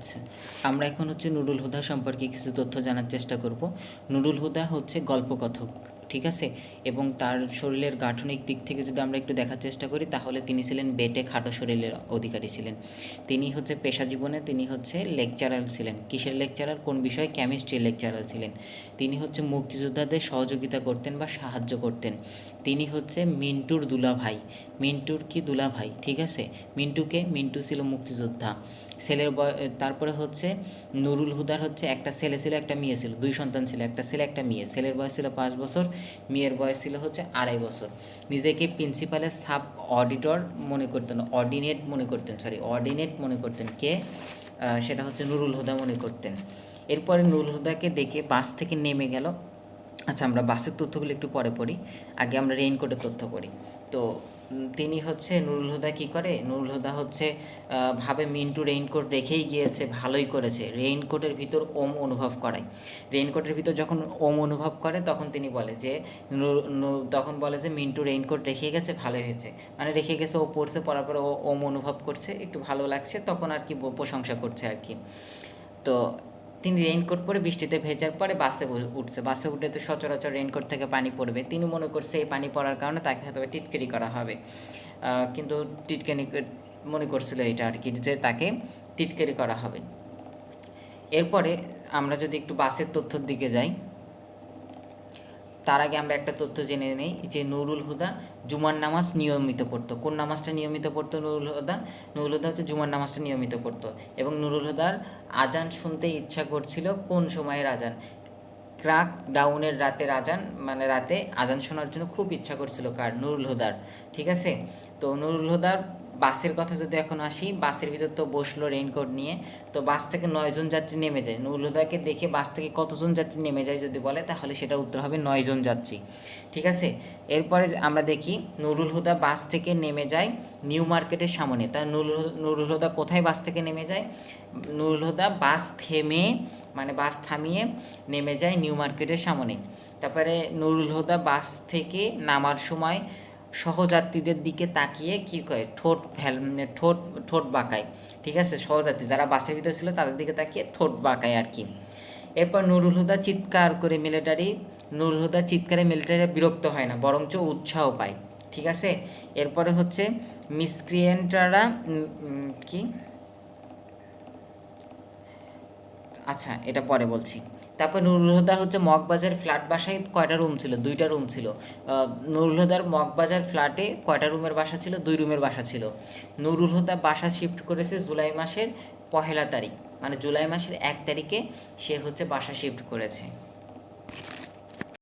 আচ্ছা, আমরা এখন নুরুল হুদা সম্পর্কে কিছু তথ্য জানার চেষ্টা করব। নুরুল হুদা গল্পকথক, ঠিক আছে? এবং তার শরীরের গাঠনিক দিক থেকে যদি আমরা একটু দেখার চেষ্টা করি, তাহলে তিনি ছিলেন বেঁটে খাটো শরীরের অধিকারী ছিলেন। তিনি পেশা জীবনে তিনি লেকচারার ছিলেন। কিসের লেকচারার? কোন বিষয়ে? কেমিস্ট্রির লেকচারার ছিলেন। তিনি মুক্তিযোদ্ধাদের সহযোগিতা করতেন বা সাহায্য করতেন। তিনি মিন্টুর দুলাভাই। মিন্টুর কি দুলাভাই, ঠিক আছে? মিন্টু ছিল মুক্তিযোদ্ধা। তারপরে নুরুল হুদার একটা ছেলে ছিল, একটা মেয়ে ছিল, 2 সন্তান ছিল, একটা ছেলে একটা মেয়ে। ছেলের বয়স ছিল 5 বছর, মেয়ের বয়স ছিল 2.5 বছর। নিজেকে প্রিন্সিপালের সাব অডিটর মনে করতেন, অর্ডিনেট মনে করতেন। কে? সেটা নুরুল হুদা মনে করতেন। এরপরে নুরুল হুদাকে দেখে বাস থেকে নেমে গেল। আচ্ছা, আমরা বাসের তথ্যগুলো একটু পরে পড়ি, আগে আমরা রেইনকোটের তথ্য পড়ি। তো তিনি নুরুল হুদা কী করে? নুরুল হুদা ভাবে মিন্টু রেইনকোট রেখেই গিয়েছে, ভালোই করেছে। রেইনকোটের ভিতর ওম অনুভব করায়। রেইনকোটের ভিতর যখন ওম অনুভব করে, তখন তিনি বলে যে মিন্টু রেইনকোট রেখে গেছে, ভালো হয়েছে। মানে রেখে গেছে, ও পড়ছে, পড়ার পরে ও ওম অনুভব করছে, একটু ভালো লাগছে, তখন আর কি প্রশংসা করছে আর কি। তো তিনি রেইনকোট পরে বৃষ্টিতে ভেজার পরে বাসে উঠছে। বাসে উঠে তো সচরাচর রেইনকোট থেকে পানি পড়বে। তিনি মনে করছে এই পানি পড়ার কারণে তাকে হয়তো টিটকারি করা হবে, কিন্তু টিটকারি মনে করছিল এটা আর কি, যে তাকে টিটকারি করা হবে। এরপরে আমরা যদি একটু বাসের তথ্যর দিকে যাই, তার আগে আমরা একটা তথ্য জেনে নেই যে নুরুল হুদা জুমার নামাজ নিয়মিত পড়তো। কোন নামাজটা নিয়মিত পড়তো নুরুল হুদা? নুরুল হুদা জুমার নামাজটা নিয়মিত পড়তো। এবং নুরুল হুদার আজান শুনতে ইচ্ছা করছিল। কোন সময়ের আজান? ক্রাক ডাউনের রাতের আজান, মানে রাতে আজান শোনার জন্য খুব ইচ্ছা করছিল কার? নুরুল হুদার, ঠিক আছে? তো নুরুল হুদার বাসের কথা যদি এখন আসি, বাসের ভিতর তো বসলো রেইনকোট নিয়ে। তো বাস থেকে 9 জন যাত্রী নেমে যায়। নুরুল হুদাকে দেখে বাস থেকে কতজন যাত্রী নেমে যায় যদি বলে, তাহলে সেটা উত্তর হবে 9 জন যাত্রী, ঠিক আছে? এরপরে আমরা দেখি নুরুল হুদা বাস থেকে নেমে যায় নিউ মার্কেটের সামনে। তা নুরুল হুদা কোথায় বাস থেকে নেমে যায়? নুরুল হুদা বাস থামিয়ে নেমে যায় নিউ মার্কেটের সামনে। তারপরে নুরুল হুদা বাস থেকে নামার সময় সহযাত্রীদের দিকে তাকিয়ে কী করে? ঠোঁট বাঁকায়, ঠিক আছে? সহযাত্রী যারা বাসের ভিতরে ছিল তাদের দিকে তাকিয়ে ঠোঁট বাঁকায় আর কি। এরপর নুরুল হুদা চিৎকারে মিলিটারি বিরক্ত হয় না, বরঞ্চ উৎসাহ পায়, ঠিক আছে? এরপরে মিসক্রিয়েন্টরা কি, আচ্ছা এটা পরে বলছি। তারপর নুরুল হুদার মগবাজার ফ্ল্যাট বাসায় কয়টা রুম ছিল? 2টা রুম ছিল। নুরুল হুদার মগবাজার ফ্ল্যাটে কয়টা রুমের বাসা ছিল? 2 রুমের বাসা ছিল। নুরুল হুদা বাসা শিফট করেছে জুলাই মাসের 1 তারিখ, মানে জুলাই মাসের 1 তারিখে সে বাসা শিফট করেছে।